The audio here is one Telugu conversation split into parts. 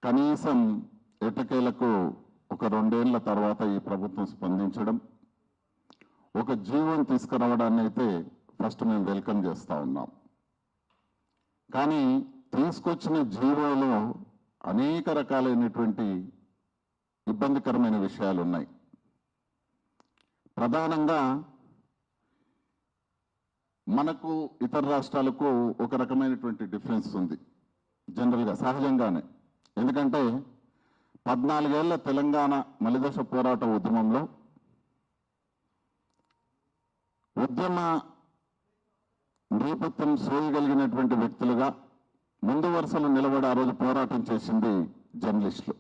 కనీసం ఎటకేలకు ఒక 2 ఏళ్ల తర్వాత ఈ ప్రభుత్వం స్పందించడం, ఒక జీవం తీసుకురావడాన్ని అయితే ఫస్ట్ మేము వెల్కమ్ చేస్తూ ఉన్నాం. కానీ తీసుకొచ్చిన జీవోలో అనేక రకాలైనటువంటి ఇబ్బందికరమైన విషయాలు ఉన్నాయి. ప్రధానంగా మనకు ఇతర రాష్ట్రాలకు ఒక రకమైనటువంటి డిఫరెన్స్ ఉంది జనరల్గా, సహజంగానే. ఎందుకంటే 14 ఏళ్ల తెలంగాణ మలిదశ పోరాట ఉద్యమంలో ఉద్యమ నేపథ్యం సోయగలిగినటువంటి వ్యక్తులుగా ముందు వరుసలో నిలబడి ఆ రోజు పోరాటం చేసింది జర్నలిస్టులు.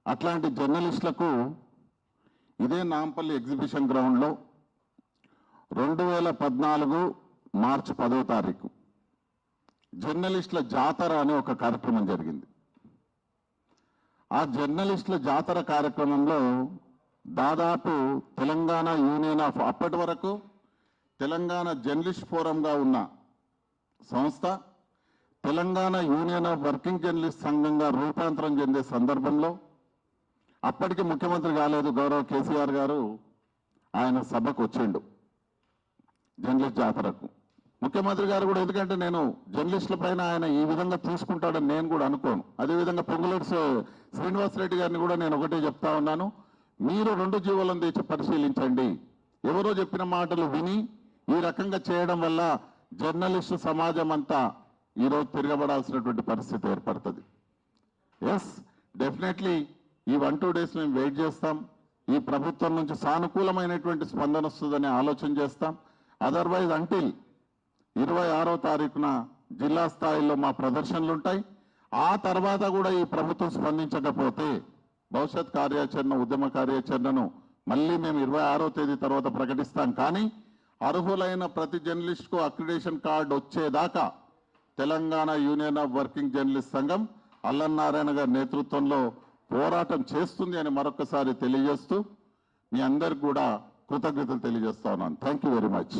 అట్లాంటి జర్నలిస్టులకు ఇదే నాంపల్లి ఎగ్జిబిషన్ గ్రౌండ్లో 2014 మార్చి 10వ తారీఖు జర్నలిస్టుల జాతర అనే ఒక కార్యక్రమం జరిగింది. ఆ జర్నలిస్టుల జాతర కార్యక్రమంలో దాదాపు తెలంగాణ యూనియన్ ఆఫ్, అప్పటి వరకు తెలంగాణ జర్నలిస్ట్ ఫోరంగా ఉన్న సంస్థ Telangana union of working journalist సంఘంగా రూపాంతరం చెందే సందర్భంలో అప్పటికి ముఖ్యమంత్రి కాలేదు గౌరవ కేసీఆర్ గారు, ఆయన సభకు వచ్చిండు జర్నలిస్ట్ జాతరకు. ముఖ్యమంత్రి గారు కూడా, ఎందుకంటే నేను జర్నలిస్టుల పైన ఆయన ఈ విధంగా తీసుకుంటాడని నేను కూడా అనుకోను. అదేవిధంగా పొంగులేటి శ్రీనివాసరెడ్డి గారిని కూడా నేను ఒకటే చెప్తా ఉన్నాను, మీరు 2 జీవోలను తెచ్చి పరిశీలించండి. ఎవరో చెప్పిన మాటలు విని ఈ రకంగా చేయడం వల్ల జర్నలిస్టు సమాజం అంతా ఈరోజు తిరగబడాల్సినటువంటి పరిస్థితి ఏర్పడుతుంది. ఎస్, డెఫినెట్లీ ఈ 1-2 డేస్ మేము వెయిట్ చేస్తాం. ఈ ప్రభుత్వం నుంచి సానుకూలమైనటువంటి స్పందన వస్తుందని ఆలోచన చేస్తాం. అదర్వైజ్ అంటిల్ 26వ తారీఖున జిల్లా స్థాయిలో మా ప్రదర్శనలు ఉంటాయి. ఆ తర్వాత కూడా ఈ ప్రభుత్వం స్పందించకపోతే భవిష్యత్ కార్యాచరణ, ఉద్యమ కార్యాచరణను మళ్ళీ మేము 26వ తేదీ తర్వాత ప్రకటిస్తాం. కానీ అర్హులైన ప్రతి జర్నలిస్ట్కు అక్రిడేషన్ కార్డు వచ్చేదాకా Telangana union of working journalist సంఘం అల్లన్నారాయణ గారి నేతృత్వంలో పోరాటం చేస్తుంది అని మరొకసారి తెలియజేస్తూ మీ అందరికి కూడా కృతజ్ఞతలు తెలియజేస్తా ఉన్నాను. Thank you very much.